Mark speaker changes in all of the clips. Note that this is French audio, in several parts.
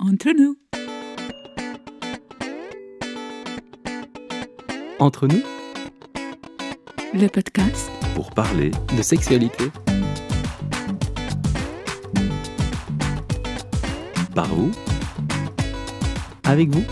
Speaker 1: Entre nous.
Speaker 2: Entre nous,
Speaker 1: Le podcast
Speaker 2: pour parler de sexualité. Par vous, avec vous.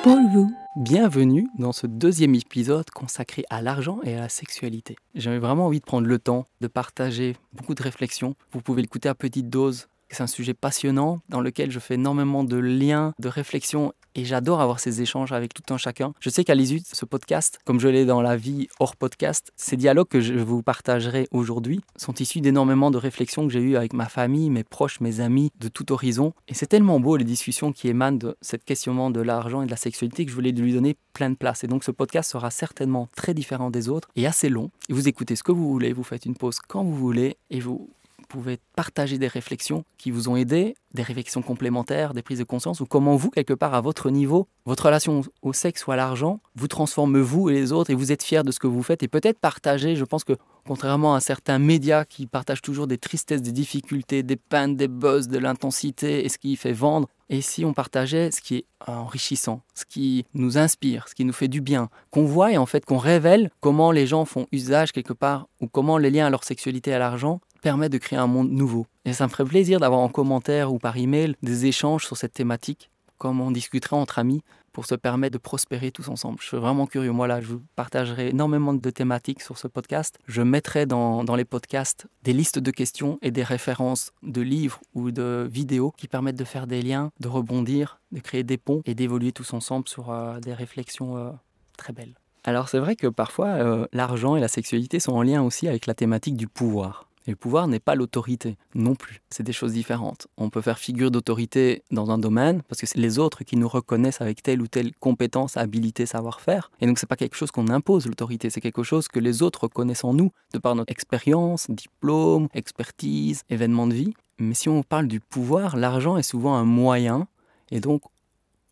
Speaker 1: pour vous.
Speaker 2: Bienvenue dans ce deuxième épisode consacré à l'argent et à la sexualité. J'avais vraiment envie de prendre le temps de partager beaucoup de réflexions. Vous pouvez l'écouter à petite dose. C'est un sujet passionnant dans lequel je fais énormément de liens, de réflexions et j'adore avoir ces échanges avec tout un chacun. Je sais qu'à l'issue de ce podcast, comme je l'ai dans la vie hors podcast, ces dialogues que je vous partagerai aujourd'hui sont issus d'énormément de réflexions que j'ai eues avec ma famille, mes proches, mes amis, de tout horizon. Et c'est tellement beau les discussions qui émanent de cette questionnement de l'argent et de la sexualité que je voulais lui donner plein de place. Et donc ce podcast sera certainement très différent des autres et assez long. Et vous écoutez ce que vous voulez, vous faites une pause quand vous voulez et vous pouvez partager des réflexions qui vous ont aidé, des réflexions complémentaires, des prises de conscience, ou comment vous, quelque part à votre niveau, votre relation au sexe ou à l'argent, vous transforme vous et les autres, et vous êtes fiers de ce que vous faites, et peut-être partager, je pense que, contrairement à certains médias qui partagent toujours des tristesses, des difficultés, des peines, des buzz, de l'intensité, et ce qui fait vendre, et si on partageait ce qui est enrichissant, ce qui nous inspire, ce qui nous fait du bien, qu'on voit et en fait qu'on révèle comment les gens font usage quelque part, ou comment les liens à leur sexualité et à l'argent permet de créer un monde nouveau. Et ça me ferait plaisir d'avoir en commentaire ou par email des échanges sur cette thématique, comme on discuterait entre amis, pour se permettre de prospérer tous ensemble. Je suis vraiment curieux. Moi, là, je vous partagerai énormément de thématiques sur ce podcast. Je mettrai dans les podcasts des listes de questions et des références de livres ou de vidéos qui permettent de faire des liens, de rebondir, de créer des ponts et d'évoluer tous ensemble sur des réflexions très belles. Alors, c'est vrai que parfois, l'argent et la sexualité sont en lien aussi avec la thématique du pouvoir. Et le pouvoir n'est pas l'autorité non plus. C'est des choses différentes. On peut faire figure d'autorité dans un domaine parce que c'est les autres qui nous reconnaissent avec telle ou telle compétence, habilité, savoir-faire. Et donc, ce n'est pas quelque chose qu'on impose, l'autorité. C'est quelque chose que les autres reconnaissent en nous, de par notre expérience, diplôme, expertise, événements de vie. Mais si on parle du pouvoir, l'argent est souvent un moyen. Et donc,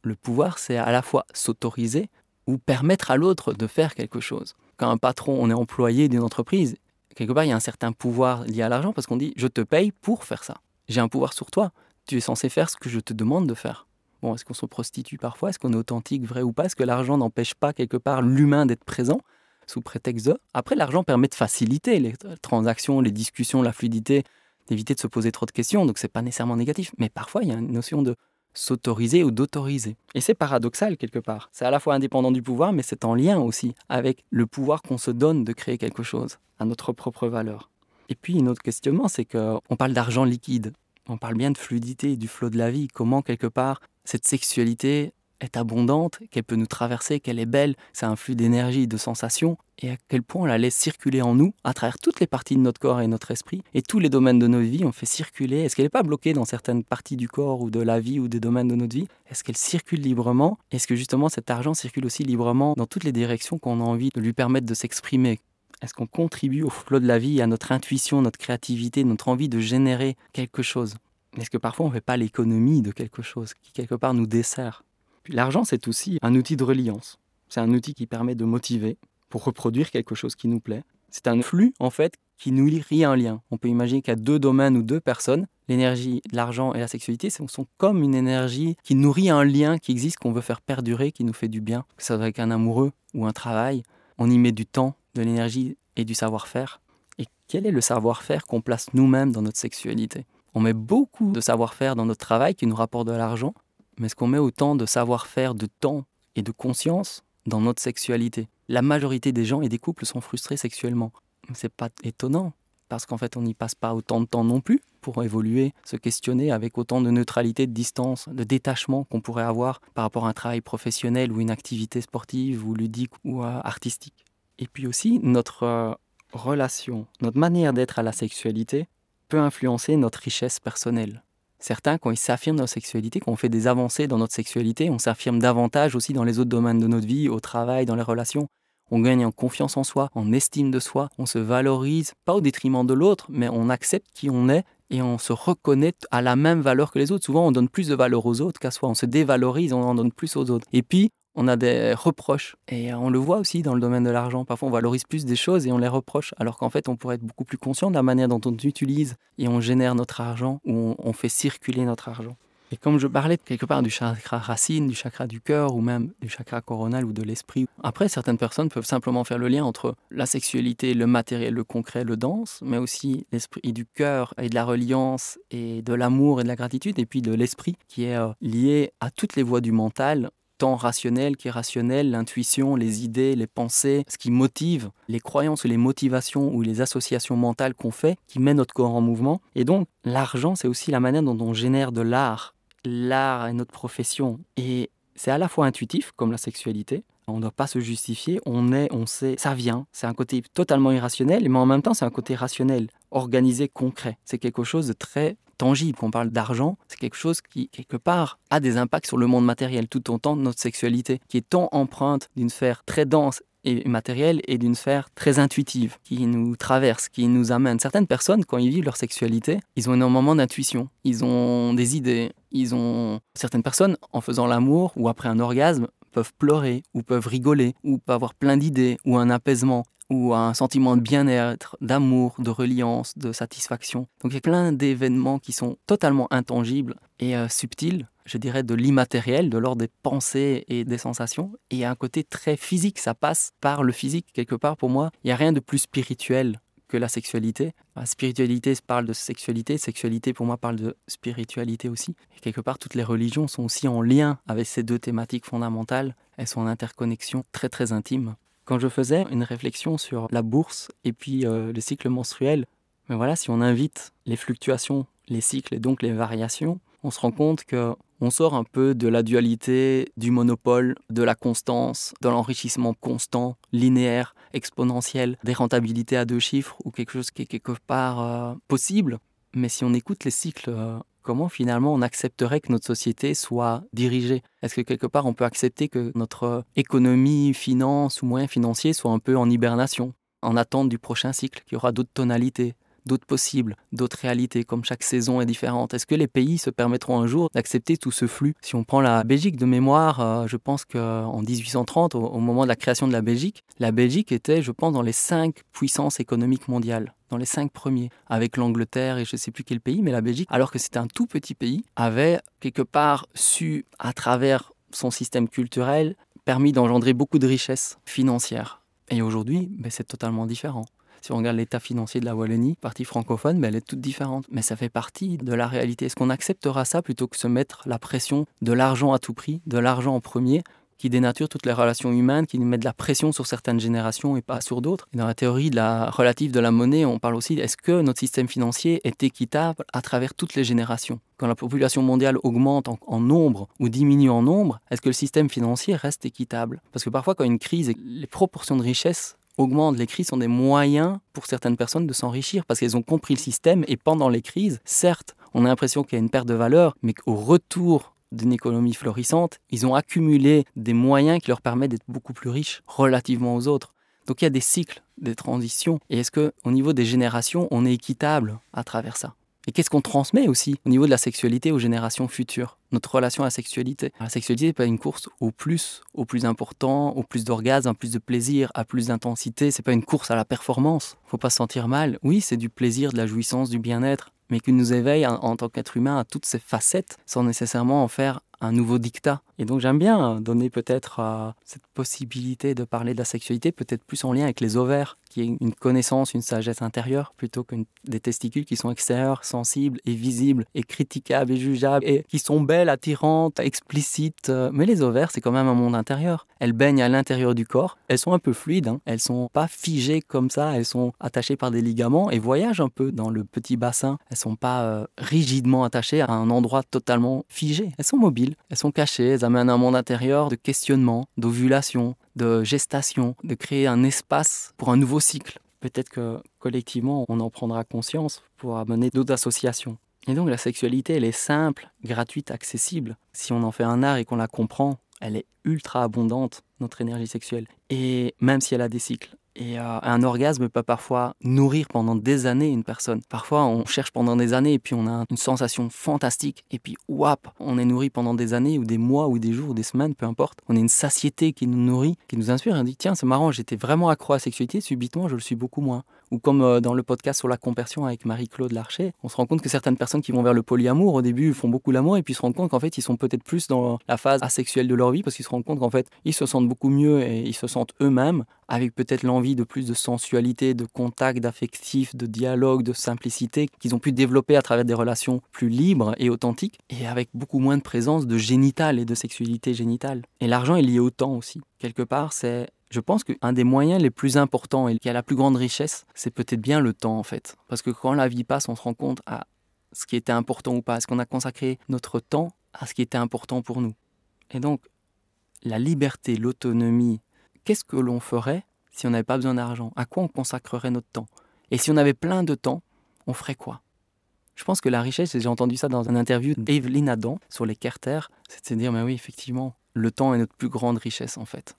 Speaker 2: le pouvoir, c'est à la fois s'autoriser ou permettre à l'autre de faire quelque chose. Quand un patron, on est employé d'une entreprise, quelque part, il y a un certain pouvoir lié à l'argent parce qu'on dit « je te paye pour faire ça. J'ai un pouvoir sur toi. Tu es censé faire ce que je te demande de faire. » Bon, est-ce qu'on se prostitue parfois? Est-ce qu'on est authentique, vrai ou pas? Est-ce que l'argent n'empêche pas quelque part l'humain d'être présent sous prétexte de... Après, l'argent permet de faciliter les transactions, les discussions, la fluidité, d'éviter de se poser trop de questions. Donc, ce n'est pas nécessairement négatif. Mais parfois, il y a une notion de s'autoriser ou d'autoriser. Et c'est paradoxal quelque part. C'est à la fois indépendant du pouvoir, mais c'est en lien aussi avec le pouvoir qu'on se donne de créer quelque chose à notre propre valeur. Et puis, un autre questionnement, c'est qu'on parle d'argent liquide. On parle bien de fluidité, du flot de la vie. Comment, quelque part, cette sexualité est abondante, qu'elle peut nous traverser, qu'elle est belle. C'est un flux d'énergie, de sensations. Et à quel point on la laisse circuler en nous, à travers toutes les parties de notre corps et notre esprit. Et tous les domaines de notre vie, on fait circuler. Est-ce qu'elle n'est pas bloquée dans certaines parties du corps ou de la vie ou des domaines de notre vie? Est-ce qu'elle circule librement? Est-ce que justement cet argent circule aussi librement dans toutes les directions qu'on a envie de lui permettre de s'exprimer? Est-ce qu'on contribue au flot de la vie, à notre intuition, notre créativité, notre envie de générer quelque chose? Est-ce que parfois on ne fait pas l'économie de quelque chose qui quelque part nous dessert? Puis l'argent, c'est aussi un outil de reliance. C'est un outil qui permet de motiver pour reproduire quelque chose qui nous plaît. C'est un flux, en fait, qui nous lie un lien. On peut imaginer qu'il y a deux domaines ou deux personnes. L'énergie, l'argent et la sexualité sont comme une énergie qui nourrit un lien qui existe, qu'on veut faire perdurer, qui nous fait du bien. Que ça soit avec un amoureux ou un travail, on y met du temps, de l'énergie et du savoir-faire. Et quel est le savoir-faire qu'on place nous-mêmes dans notre sexualité? On met beaucoup de savoir-faire dans notre travail qui nous rapporte de l'argent, mais est-ce qu'on met autant de savoir-faire, de temps et de conscience dans notre sexualité? La majorité des gens et des couples sont frustrés sexuellement. C'est pas étonnant, parce qu'en fait, on n'y passe pas autant de temps non plus pour évoluer, se questionner avec autant de neutralité, de distance, de détachement qu'on pourrait avoir par rapport à un travail professionnel ou une activité sportive ou ludique ou artistique. Et puis aussi, notre relation, notre manière d'être à la sexualité peut influencer notre richesse personnelle. Certains, quand ils s'affirment dans leur sexualité, quand on fait des avancées dans notre sexualité, on s'affirme davantage aussi dans les autres domaines de notre vie, au travail, dans les relations. On gagne en confiance en soi, en estime de soi, on se valorise, pas au détriment de l'autre, mais on accepte qui on est et on se reconnaît à la même valeur que les autres. Souvent, on donne plus de valeur aux autres qu'à soi. On se dévalorise, on en donne plus aux autres. Et puis, On a des reproches. Et on le voit aussi dans le domaine de l'argent. Parfois, on valorise plus des choses et on les reproche. Alors qu'en fait, on pourrait être beaucoup plus conscient de la manière dont on utilise et on génère notre argent ou on fait circuler notre argent. Et comme je parlais quelque part du chakra racine, du chakra du cœur ou même du chakra coronal ou de l'esprit, après, certaines personnes peuvent simplement faire le lien entre la sexualité, le matériel, le concret, le dense, mais aussi l'esprit du cœur et de la reliance et de l'amour et de la gratitude, et puis de l'esprit qui est lié à toutes les voies du mental, tant rationnel qu'irrationnel, l'intuition, les idées, les pensées, ce qui motive, les croyances ou les motivations ou les associations mentales qu'on fait, qui met notre corps en mouvement. Et donc, l'argent, c'est aussi la manière dont on génère de l'art. L'art est notre profession et c'est à la fois intuitif, comme la sexualité. On ne doit pas se justifier, on sait, ça vient. C'est un côté totalement irrationnel, mais en même temps, c'est un côté rationnel, organisé, concret. C'est quelque chose de très tangible. Quand on parle d'argent, c'est quelque chose qui, quelque part, a des impacts sur le monde matériel, tout autant de notre sexualité, qui est tant empreinte d'une sphère très dense et matérielle et d'une sphère très intuitive, qui nous traverse, qui nous amène. Certaines personnes, quand ils vivent leur sexualité, ils ont énormément d'intuition, ils ont des idées, Certaines personnes, en faisant l'amour ou après un orgasme, peuvent pleurer ou peuvent rigoler ou peuvent avoir plein d'idées ou un apaisement ou un sentiment de bien-être, d'amour, de reliance, de satisfaction. Donc il y a plein d'événements qui sont totalement intangibles et subtils, je dirais de l'immatériel, de l'ordre des pensées et des sensations. Et il y a un côté très physique, ça passe par le physique quelque part pour moi. Il n'y a rien de plus spirituel que la sexualité. La spiritualité parle de sexualité, sexualité pour moi parle de spiritualité aussi. Et quelque part, toutes les religions sont aussi en lien avec ces deux thématiques fondamentales. Elles sont en interconnexion très très intime. Quand je faisais une réflexion sur la bourse et puis le cycle menstruel, mais voilà, si on invite les fluctuations, les cycles et donc les variations, on se rend compte qu'on sort un peu de la dualité, du monopole, de la constance, de l'enrichissement constant, linéaire, exponentiel, des rentabilités à 2 chiffres ou quelque chose qui est quelque part possible. Mais si on écoute les cycles, comment finalement on accepterait que notre société soit dirigée ? Est-ce que quelque part on peut accepter que notre économie, finance ou moyens financiers soient un peu en hibernation, en attente du prochain cycle, qu'il y aura d'autres tonalités, d'autres possibles, d'autres réalités, comme chaque saison est différente. Est-ce que les pays se permettront un jour d'accepter tout ce flux ? Si on prend la Belgique de mémoire, je pense qu'en 1830, au moment de la création de la Belgique était, je pense, dans les 5 puissances économiques mondiales, dans les 5 premiers, avec l'Angleterre et je ne sais plus quel pays, mais la Belgique, alors que c'était un tout petit pays, avait quelque part su, à travers son système culturel, permis d'engendrer beaucoup de richesses financières. Et aujourd'hui, c'est totalement différent. Si on regarde l'état financier de la Wallonie, partie francophone, elle est toute différente. Mais ça fait partie de la réalité. Est-ce qu'on acceptera ça plutôt que se mettre la pression de l'argent à tout prix, de l'argent en premier, qui dénature toutes les relations humaines, qui met de la pression sur certaines générations et pas sur d'autres. Et dans la théorie relative de la monnaie, on parle aussi est-ce que notre système financier est équitable à travers toutes les générations ? Quand la population mondiale augmente en nombre ou diminue en nombre, est-ce que le système financier reste équitable ? Parce que parfois, quand il y a une crise, les proportions de richesse augmentent. Les crises sont des moyens pour certaines personnes de s'enrichir parce qu'elles ont compris le système et pendant les crises, certes, on a l'impression qu'il y a une perte de valeur, mais qu'au retour d'une économie florissante, ils ont accumulé des moyens qui leur permettent d'être beaucoup plus riches relativement aux autres. Donc il y a des cycles, des transitions. Et est-ce qu'au niveau des générations, on est équitable à travers ça ? Et qu'est-ce qu'on transmet aussi au niveau de la sexualité aux générations futures ? Notre relation à la sexualité. La sexualité n'est pas une course au plus important, au plus d'orgasme, à plus de plaisir, à plus d'intensité. C'est pas une course à la performance. Faut pas se sentir mal. Oui, c'est du plaisir, de la jouissance, du bien-être, mais qui nous éveille en tant qu'être humain à toutes ces facettes sans nécessairement en faire un nouveau dictat. Et donc j'aime bien donner peut-être cette possibilité de parler de la sexualité, peut-être plus en lien avec les ovaires, qui est une connaissance, une sagesse intérieure, plutôt que des testicules qui sont extérieurs, sensibles et visibles, et critiquables et jugeables, et qui sont belles, attirantes, explicites. Mais les ovaires, c'est quand même un monde intérieur. Elles baignent à l'intérieur du corps, elles sont un peu fluides, elles sont pas figées comme ça, elles sont attachées par des ligaments et voyagent un peu dans le petit bassin. Elles sont pas rigidement attachées à un endroit totalement figé. Elles sont mobiles, elles sont cachées, elles amènent un monde intérieur de questionnement, d'ovulation, de gestation, de créer un espace pour un nouveau cycle. Peut-être que collectivement, on en prendra conscience pour amener d'autres associations. Et donc la sexualité, elle est simple, gratuite, accessible. Si on en fait un art et qu'on la comprend, elle est ultra abondante, notre énergie sexuelle. Et même si elle a des cycles, Et un orgasme peut parfois nourrir pendant des années une personne. Parfois, on cherche pendant des années et puis on a une sensation fantastique. Et puis, wap, on est nourri pendant des années ou des mois ou des jours ou des semaines, peu importe. On a une satiété qui nous nourrit, qui nous inspire. Et on dit, tiens, c'est marrant, j'étais vraiment accro à la sexualité, subitement, je le suis beaucoup moins. Ou comme dans le podcast sur la compersion avec Marie-Claude Larcher, on se rend compte que certaines personnes qui vont vers le polyamour, au début, ils font beaucoup l'amour et puis ils se rendent compte qu'en fait, ils sont peut-être plus dans la phase asexuelle de leur vie parce qu'ils se rendent compte qu'en fait, ils se sentent beaucoup mieux et ils se sentent eux-mêmes avec peut-être l'envie de plus de sensualité, de contact, d'affectif, de dialogue, de simplicité qu'ils ont pu développer à travers des relations plus libres et authentiques et avec beaucoup moins de présence de génital et de sexualité génitale. Et l'argent est lié au temps aussi. Quelque part, je pense qu'un des moyens les plus importants et qui a la plus grande richesse, c'est peut-être bien le temps en fait. Parce que quand la vie passe, on se rend compte à ce qui était important ou pas. Est-ce qu'on a consacré notre temps à ce qui était important pour nous? Et donc, la liberté, l'autonomie, qu'est-ce que l'on ferait si on n'avait pas besoin d'argent? À quoi on consacrerait notre temps? Et si on avait plein de temps, on ferait quoi? Je pense que la richesse, et j'ai entendu ça dans une interview d'Evelyn Adam sur les Carter, c'est de se dire, mais oui, effectivement, le temps est notre plus grande richesse en fait.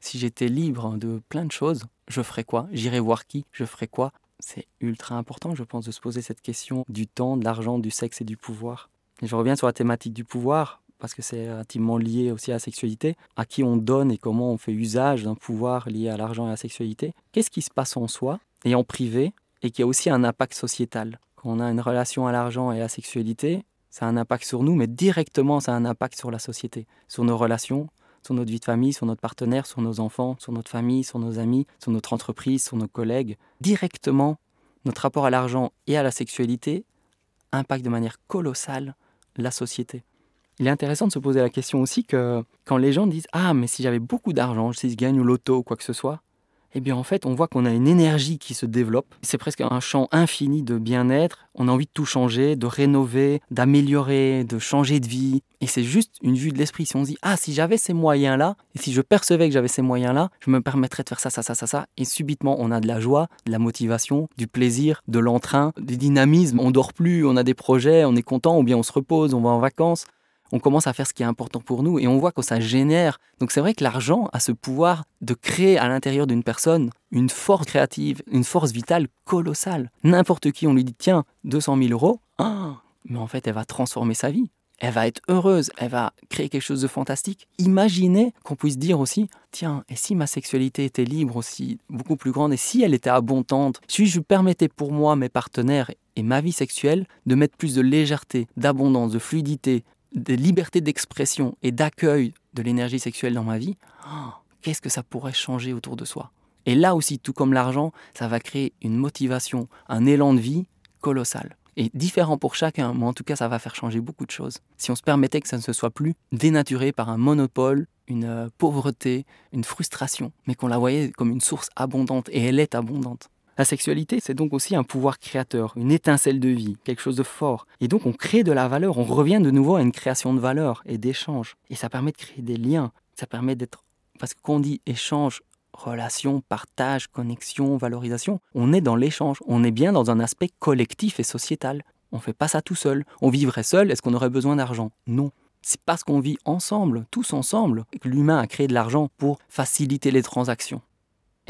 Speaker 2: Si j'étais libre de plein de choses, je ferais quoi? J'irais voir qui? Je ferais quoi? C'est ultra important, je pense, de se poser cette question du temps, de l'argent, du sexe et du pouvoir. Et je reviens sur la thématique du pouvoir, parce que c'est intimement lié aussi à la sexualité. À qui on donne et comment on fait usage d'un pouvoir lié à l'argent et à la sexualité. Qu'est-ce qui se passe en soi et en privé et qui a aussi un impact sociétal? Quand on a une relation à l'argent et à la sexualité, ça a un impact sur nous, mais directement, ça a un impact sur la société, sur nos relations, sur notre vie de famille, sur notre partenaire, sur nos enfants, sur notre famille, sur nos amis, sur notre entreprise, sur nos collègues. Directement, notre rapport à l'argent et à la sexualité impacte de manière colossale la société. Il est intéressant de se poser la question aussi que quand les gens disent « Ah, mais si j'avais beaucoup d'argent, si je gagne au loto ou quoi que ce soit », eh bien en fait, on voit qu'on a une énergie qui se développe. C'est presque un champ infini de bien-être. On a envie de tout changer, de rénover, d'améliorer, de changer de vie. Et c'est juste une vue de l'esprit. Si on se dit « Ah, si j'avais ces moyens-là, et si je percevais que j'avais ces moyens-là, je me permettrais de faire ça, ça, ça, ça, ça. » Et subitement, on a de la joie, de la motivation, du plaisir, de l'entrain, du dynamisme. On dort plus, on a des projets, on est content, ou bien on se repose, on va en vacances. On commence à faire ce qui est important pour nous et on voit que ça génère. Donc c'est vrai que l'argent a ce pouvoir de créer à l'intérieur d'une personne une force créative, une force vitale colossale. N'importe qui, on lui dit tiens, 200 000 euros, mais en fait elle va transformer sa vie. Elle va être heureuse, elle va créer quelque chose de fantastique. Imaginez qu'on puisse dire aussi, tiens, et si ma sexualité était libre aussi, beaucoup plus grande, et si elle était abondante, si je permettais pour moi, mes partenaires et ma vie sexuelle de mettre plus de légèreté, d'abondance, de fluidité, de liberté d'expression et d'accueil de l'énergie sexuelle dans ma vie, qu'est-ce que ça pourrait changer autour de soi? Et là aussi, tout comme l'argent, ça va créer une motivation, un élan de vie colossal. Et différent pour chacun, mais en tout cas, ça va faire changer beaucoup de choses. Si on se permettait que ça ne se soit plus dénaturé par un monopole, une pauvreté, une frustration, mais qu'on la voyait comme une source abondante, et elle est abondante. La sexualité, c'est donc aussi un pouvoir créateur, une étincelle de vie, quelque chose de fort. Et donc on crée de la valeur, on revient de nouveau à une création de valeur et d'échange. Et ça permet de créer des liens, ça permet d'être... Parce que quand on dit échange, relation, partage, connexion, valorisation, on est dans l'échange, on est bien dans un aspect collectif et sociétal. On ne fait pas ça tout seul. On vivrait seul, est-ce qu'on aurait besoin d'argent? Non. C'est parce qu'on vit ensemble, tous ensemble, que l'humain a créé de l'argent pour faciliter les transactions.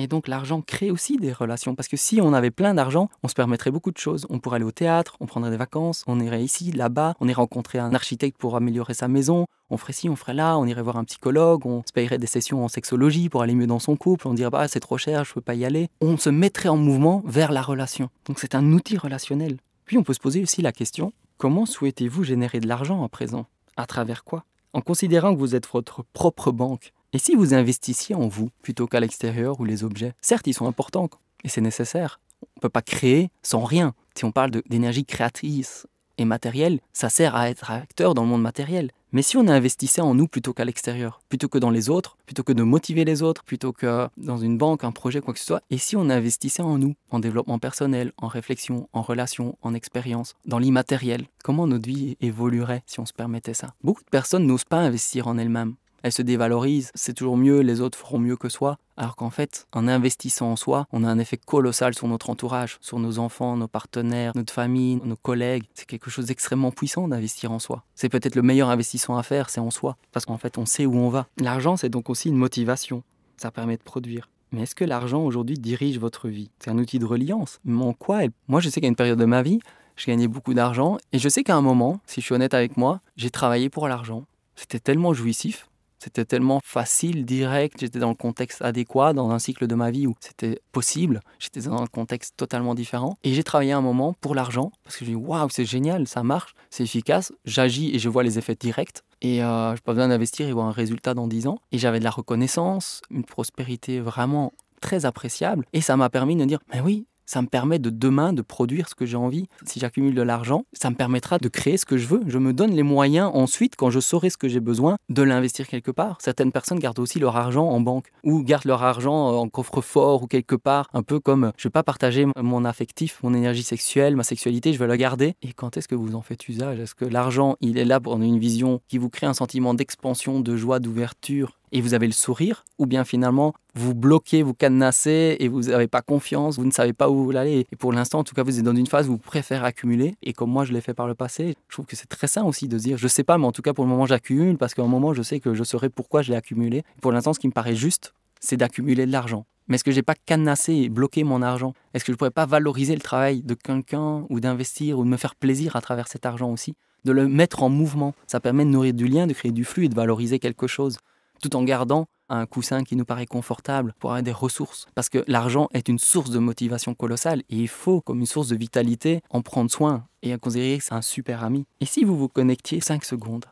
Speaker 2: Et donc l'argent crée aussi des relations, parce que si on avait plein d'argent, on se permettrait beaucoup de choses. On pourrait aller au théâtre, on prendrait des vacances, on irait ici, là-bas, on irait rencontrer un architecte pour améliorer sa maison, on ferait ci, on ferait là, on irait voir un psychologue, on se payerait des sessions en sexologie pour aller mieux dans son couple, on dirait bah c'est trop cher, je peux pas y aller. On se mettrait en mouvement vers la relation. Donc c'est un outil relationnel. Puis on peut se poser aussi la question, comment souhaitez-vous générer de l'argent à présent? À travers quoi? En considérant que vous êtes votre propre banque. Et si vous investissiez en vous, plutôt qu'à l'extérieur ou les objets? Certes, ils sont importants et c'est nécessaire. On ne peut pas créer sans rien. Si on parle d'énergie créatrice et matérielle, ça sert à être acteur dans le monde matériel. Mais si on investissait en nous plutôt qu'à l'extérieur, plutôt que dans les autres, plutôt que de motiver les autres, plutôt que dans une banque, un projet, quoi que ce soit, et si on investissait en nous, en développement personnel, en réflexion, en relation, en expérience, dans l'immatériel, comment notre vie évoluerait si on se permettait ça? Beaucoup de personnes n'osent pas investir en elles-mêmes. Elles se dévalorisent, c'est toujours mieux, les autres feront mieux que soi. Alors qu'en fait, en investissant en soi, on a un effet colossal sur notre entourage, sur nos enfants, nos partenaires, notre famille, nos collègues. C'est quelque chose d'extrêmement puissant d'investir en soi. C'est peut-être le meilleur investissement à faire, c'est en soi. Parce qu'en fait, on sait où on va. L'argent, c'est donc aussi une motivation. Ça permet de produire. Mais est-ce que l'argent aujourd'hui dirige votre vie? C'est un outil de reliance. Mais en quoi Moi, je sais qu'à une période de ma vie, je gagnais beaucoup d'argent. Et je sais qu'à un moment, si je suis honnête avec moi, j'ai travaillé pour l'argent. C'était tellement jouissif. C'était tellement facile, direct. J'étais dans le contexte adéquat, dans un cycle de ma vie où c'était possible. J'étais dans un contexte totalement différent. Et j'ai travaillé un moment pour l'argent parce que je me dis waouh, c'est génial, ça marche, c'est efficace. J'agis et je vois les effets directs. Et je n'ai pas besoin d'investir et voir un résultat dans 10 ans. Et j'avais de la reconnaissance, une prospérité vraiment très appréciable. Et ça m'a permis de me dire mais oui, ça me permet de demain de produire ce que j'ai envie. Si j'accumule de l'argent, ça me permettra de créer ce que je veux. Je me donne les moyens ensuite, quand je saurai ce que j'ai besoin, de l'investir quelque part. Certaines personnes gardent aussi leur argent en banque ou gardent leur argent en coffre-fort ou quelque part. Un peu comme je ne vais pas partager mon affectif, mon énergie sexuelle, ma sexualité, je vais la garder. Et quand est-ce que vous en faites usage? Est-ce que l'argent, il est là pour une vision qui vous crée un sentiment d'expansion, de joie, d'ouverture et vous avez le sourire, ou bien finalement vous bloquez, vous cadenassez et vous n'avez pas confiance, vous ne savez pas où vous voulez aller. Et pour l'instant, en tout cas, vous êtes dans une phase où vous préférez accumuler. Et comme moi, je l'ai fait par le passé, je trouve que c'est très sain aussi de se dire, je ne sais pas, mais en tout cas, pour le moment, j'accumule parce qu'à un moment, je sais que je saurai pourquoi je l'ai accumulé. Pour l'instant, ce qui me paraît juste, c'est d'accumuler de l'argent. Mais est-ce que je n'ai pas cadenassé et bloqué mon argent? Est-ce que je ne pourrais pas valoriser le travail de quelqu'un ou d'investir ou de me faire plaisir à travers cet argent aussi? De le mettre en mouvement. Ça permet de nourrir du lien, de créer du flux et de valoriser quelque chose, tout en gardant un coussin qui nous paraît confortable pour avoir des ressources. Parce que l'argent est une source de motivation colossale et il faut, comme une source de vitalité, en prendre soin et considérer que c'est un super ami. Et si vous vous connectiez 5 secondes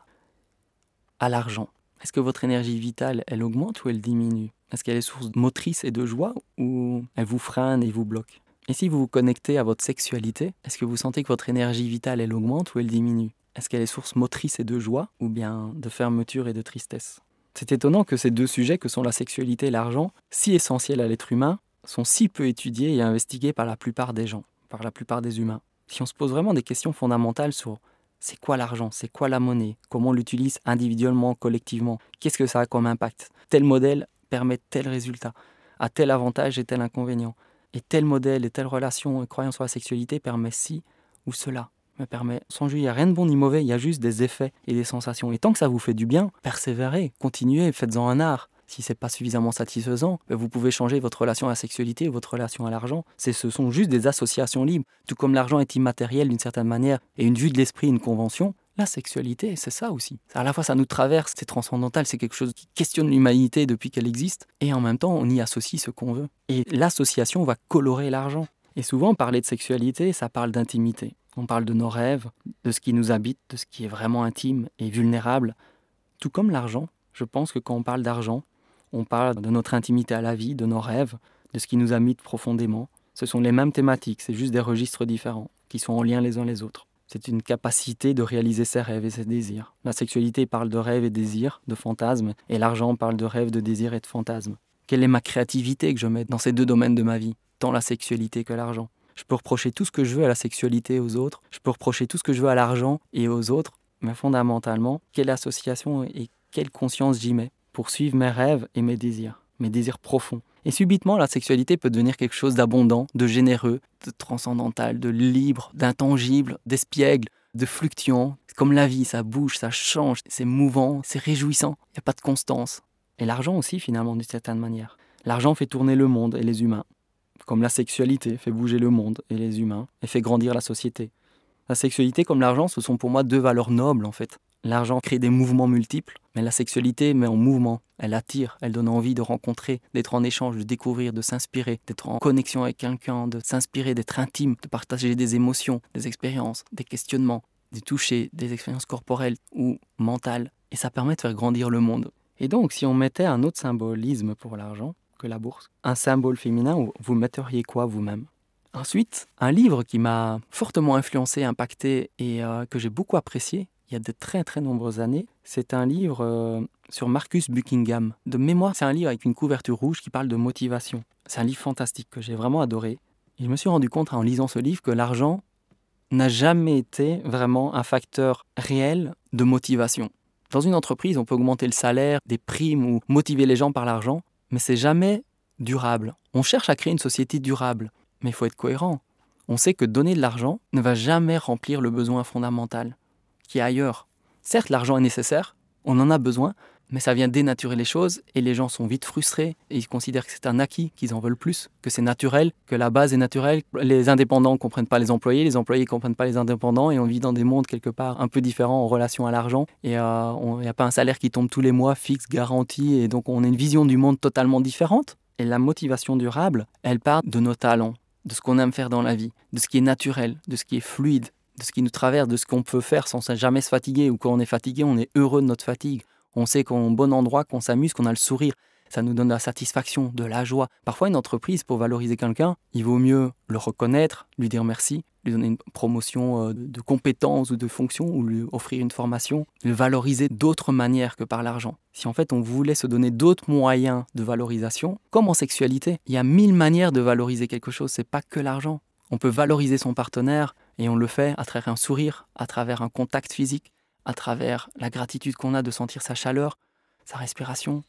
Speaker 2: à l'argent, est-ce que votre énergie vitale, elle augmente ou elle diminue? Est-ce qu'elle est source motrice et de joie ou elle vous freine et vous bloque? Et si vous vous connectez à votre sexualité, est-ce que vous sentez que votre énergie vitale, elle augmente ou elle diminue? Est-ce qu'elle est source motrice et de joie ou bien de fermeture et de tristesse? C'est étonnant que ces deux sujets, que sont la sexualité et l'argent, si essentiels à l'être humain, sont si peu étudiés et investigués par la plupart des gens, par la plupart des humains. Si on se pose vraiment des questions fondamentales sur c'est quoi l'argent, c'est quoi la monnaie, comment on l'utilise individuellement, collectivement, qu'est-ce que ça a comme impact, tel modèle permet tel résultat, a tel avantage et tel inconvénient, et tel modèle et telle relation et croyance sur la sexualité permet ci ou cela. Me permet, sans jeu, il n'y a rien de bon ni mauvais, il y a juste des effets et des sensations. Et tant que ça vous fait du bien, persévérez, continuez, faites-en un art. Si ce n'est pas suffisamment satisfaisant, vous pouvez changer votre relation à la sexualité ou votre relation à l'argent. Ce sont juste des associations libres. Tout comme l'argent est immatériel d'une certaine manière et une vue de l'esprit, une convention, la sexualité, c'est ça aussi. À la fois, ça nous traverse, c'est transcendantal, c'est quelque chose qui questionne l'humanité depuis qu'elle existe. Et en même temps, on y associe ce qu'on veut. Et l'association va colorer l'argent. Et souvent, parler de sexualité, ça parle d'intimité. On parle de nos rêves, de ce qui nous habite, de ce qui est vraiment intime et vulnérable. Tout comme l'argent, je pense que quand on parle d'argent, on parle de notre intimité à la vie, de nos rêves, de ce qui nous habite profondément. Ce sont les mêmes thématiques, c'est juste des registres différents, qui sont en lien les uns les autres. C'est une capacité de réaliser ses rêves et ses désirs. La sexualité parle de rêves et désirs, de fantasmes, et l'argent parle de rêves, de désirs et de fantasmes. Quelle est ma créativité que je mets dans ces deux domaines de ma vie, tant la sexualité que l'argent? Je peux reprocher tout ce que je veux à la sexualité et aux autres. Je peux reprocher tout ce que je veux à l'argent et aux autres. Mais fondamentalement, quelle association et quelle conscience j'y mets pour suivre mes rêves et mes désirs profonds. Et subitement, la sexualité peut devenir quelque chose d'abondant, de généreux, de transcendantal, de libre, d'intangible, d'espiègle, de fluctuant. Comme la vie, ça bouge, ça change, c'est mouvant, c'est réjouissant. Il n'y a pas de constance. Et l'argent aussi, finalement, d'une certaine manière. L'argent fait tourner le monde et les humains. Comme la sexualité fait bouger le monde et les humains et fait grandir la société. La sexualité comme l'argent, ce sont pour moi deux valeurs nobles en fait. L'argent crée des mouvements multiples, mais la sexualité met en mouvement. Elle attire, elle donne envie de rencontrer, d'être en échange, de découvrir, de s'inspirer, d'être en connexion avec quelqu'un, de s'inspirer, d'être intime, de partager des émotions, des expériences, des questionnements, des touchés, des expériences corporelles ou mentales. Et ça permet de faire grandir le monde. Et donc, si on mettait un autre symbolisme pour l'argent que la bourse, un symbole féminin, vous metteriez quoi vous-même? Ensuite, un livre qui m'a fortement influencé, impacté et que j'ai beaucoup apprécié il y a de très très nombreuses années, c'est un livre sur Marcus Buckingham. De mémoire, c'est un livre avec une couverture rouge qui parle de motivation. C'est un livre fantastique que j'ai vraiment adoré. Et je me suis rendu compte en lisant ce livre que l'argent n'a jamais été vraiment un facteur réel de motivation. Dans une entreprise, on peut augmenter le salaire, des primes ou motiver les gens par l'argent, mais c'est jamais durable. On cherche à créer une société durable, mais il faut être cohérent. On sait que donner de l'argent ne va jamais remplir le besoin fondamental, qui est ailleurs. Certes, l'argent est nécessaire, on en a besoin, mais ça vient dénaturer les choses et les gens sont vite frustrés et ils considèrent que c'est un acquis, qu'ils en veulent plus, que c'est naturel, que la base est naturelle. Les indépendants ne comprennent pas les employés ne comprennent pas les indépendants et on vit dans des mondes quelque part un peu différents en relation à l'argent et il n'y a pas un salaire qui tombe tous les mois fixe, garanti et donc on a une vision du monde totalement différente. Et la motivation durable, elle part de nos talents, de ce qu'on aime faire dans la vie, de ce qui est naturel, de ce qui est fluide, de ce qui nous traverse, de ce qu'on peut faire sans jamais se fatiguer ou quand on est fatigué, on est heureux de notre fatigue. On sait qu'on est au bon endroit, qu'on s'amuse, qu'on a le sourire. Ça nous donne de la satisfaction, de la joie. Parfois, une entreprise, pour valoriser quelqu'un, il vaut mieux le reconnaître, lui dire merci, lui donner une promotion de compétences ou de fonctions, ou lui offrir une formation, le valoriser d'autres manières que par l'argent. Si en fait on voulait se donner d'autres moyens de valorisation, comme en sexualité, il y a 1000 manières de valoriser quelque chose, c'est pas que l'argent. On peut valoriser son partenaire et on le fait à travers un sourire, à travers un contact physique, à travers la gratitude qu'on a de sentir sa chaleur, sa respiration,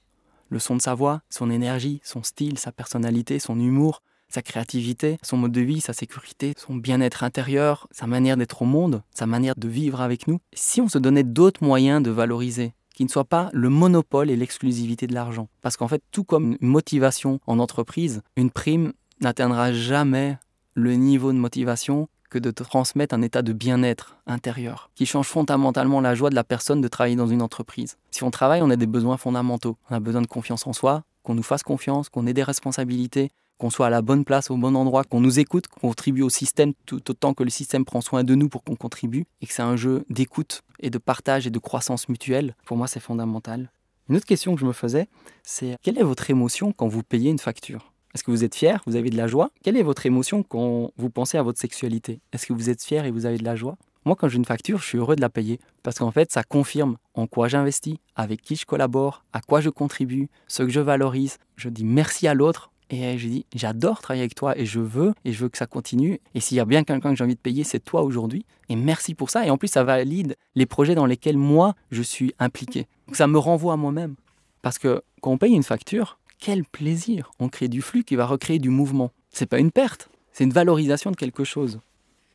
Speaker 2: le son de sa voix, son énergie, son style, sa personnalité, son humour, sa créativité, son mode de vie, sa sécurité, son bien-être intérieur, sa manière d'être au monde, sa manière de vivre avec nous. Si on se donnait d'autres moyens de valoriser, qui ne soient pas le monopole et l'exclusivité de l'argent. Parce qu'en fait, tout comme une motivation en entreprise, une prime n'atteindra jamais le niveau de motivation que de transmettre un état de bien-être intérieur, qui change fondamentalement la joie de la personne de travailler dans une entreprise. Si on travaille, on a des besoins fondamentaux. On a besoin de confiance en soi, qu'on nous fasse confiance, qu'on ait des responsabilités, qu'on soit à la bonne place, au bon endroit, qu'on nous écoute, qu'on contribue au système tout autant que le système prend soin de nous pour qu'on contribue, et que c'est un jeu d'écoute et de partage et de croissance mutuelle. Pour moi, c'est fondamental. Une autre question que je me faisais, c'est quelle est votre émotion quand vous payez une facture ? Est-ce que vous êtes fier? Vous avez de la joie? Quelle est votre émotion quand vous pensez à votre sexualité? Est-ce que vous êtes fier et vous avez de la joie? Moi, quand j'ai une facture, je suis heureux de la payer parce qu'en fait, ça confirme en quoi j'investis, avec qui je collabore, à quoi je contribue, ce que je valorise. Je dis merci à l'autre et je dis j'adore travailler avec toi et je veux que ça continue. Et s'il y a bien quelqu'un que j'ai envie de payer, c'est toi aujourd'hui. Et merci pour ça. Et en plus, ça valide les projets dans lesquels moi, je suis impliqué. Donc ça me renvoie à moi-même. Parce que quand on paye une facture, quel plaisir! On crée du flux qui va recréer du mouvement. C'est pas une perte, c'est une valorisation de quelque chose.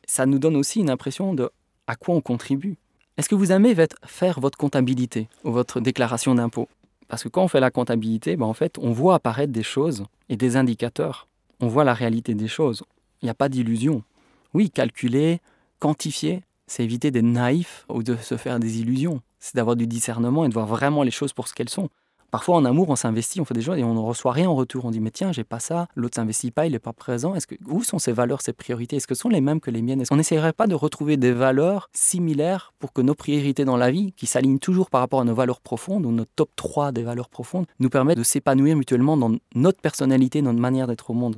Speaker 2: Ça nous donne aussi une impression de à quoi on contribue. Est-ce que vous aimez faire votre comptabilité ou votre déclaration d'impôt? Parce que quand on fait la comptabilité, en fait, on voit apparaître des choses et des indicateurs. On voit la réalité des choses. Il n'y a pas d'illusion. Oui, calculer, quantifier, c'est éviter d'être naïf ou de se faire des illusions. C'est d'avoir du discernement et de voir vraiment les choses pour ce qu'elles sont. Parfois, en amour, on s'investit, on fait des choses et on ne reçoit rien en retour. On dit, mais tiens, j'ai pas ça, l'autre s'investit pas, il n'est pas présent. Où sont ses valeurs, ses priorités? Est-ce que ce sont les mêmes que les miennes? Est-ce qu'on n'essayerait pas de retrouver des valeurs similaires pour que nos priorités dans la vie, qui s'alignent toujours par rapport à nos valeurs profondes, ou notre top 3 des valeurs profondes, nous permettent de s'épanouir mutuellement dans notre personnalité, notre manière d'être au monde?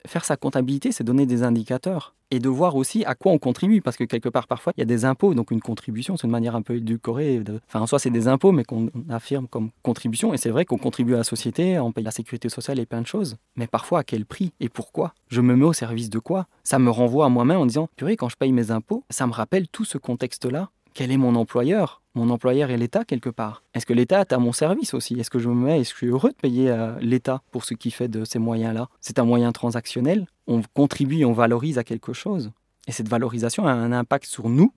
Speaker 2: Faire sa comptabilité, c'est donner des indicateurs et de voir aussi à quoi on contribue, parce que quelque part, parfois, il y a des impôts, donc une contribution, c'est une manière un peu édulcorée. En soi, c'est des impôts, mais qu'on affirme comme contribution, et c'est vrai qu'on contribue à la société, on paye la sécurité sociale et plein de choses, mais parfois, à quel prix et pourquoi? Je me mets au service de quoi? Ça me renvoie à moi-même en disant, purée, quand je paye mes impôts, ça me rappelle tout ce contexte-là. Quel est mon employeur? Mon employeur est l'État quelque part. Est-ce que l'État est à mon service aussi? Est-ce que je suis heureux de payer l'État pour ce qu'il fait de ces moyens-là? C'est un moyen transactionnel. On contribue, on valorise à quelque chose. Et cette valorisation a un impact sur nous,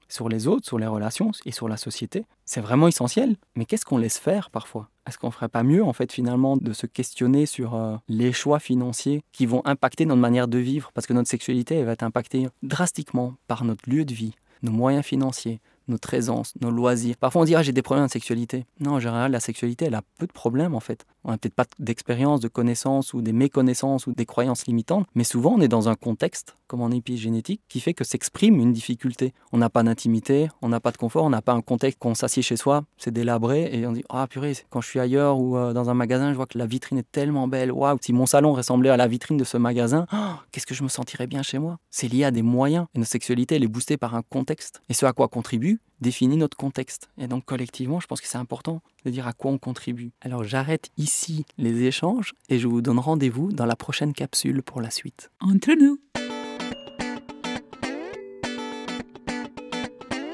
Speaker 2: sur les autres, sur les relations et sur la société. C'est vraiment essentiel. Mais qu'est-ce qu'on laisse faire parfois? Est-ce qu'on ne ferait pas mieux, en fait, finalement, de se questionner sur les choix financiers qui vont impacter notre manière de vivre? Parce que notre sexualité, elle va être impactée drastiquement par notre lieu de vie, nos moyens financiers, notre aisance, nos loisirs. Parfois on dit « j'ai des problèmes de sexualité ». Non, en général, la sexualité, elle a peu de problèmes en fait. On n'a peut-être pas d'expérience, de connaissances ou des méconnaissances ou des croyances limitantes, mais souvent on est dans un contexte, comme en épigénétique, qui fait que s'exprime une difficulté. On n'a pas d'intimité, on n'a pas de confort, on n'a pas un contexte qu'on s'assied chez soi, c'est délabré et on dit « ah purée, quand je suis ailleurs ou dans un magasin, je vois que la vitrine est tellement belle, waouh, si mon salon ressemblait à la vitrine de ce magasin, qu'est-ce que je me sentirais bien chez moi ?» C'est lié à des moyens et notre sexualité, elle est boostée par un contexte. Et ce à quoi contribue définit notre contexte. Et donc collectivement, je pense que c'est important de dire à quoi on contribue. Alors j'arrête ici les échanges et je vous donne rendez-vous dans la prochaine capsule pour la suite.
Speaker 1: Entre nous.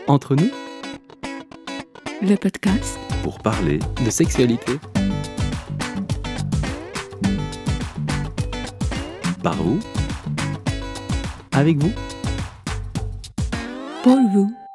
Speaker 2: Entre nous,
Speaker 1: Le podcast
Speaker 3: pour parler
Speaker 2: de sexualité
Speaker 3: par vous,
Speaker 2: avec vous.
Speaker 1: pour vous.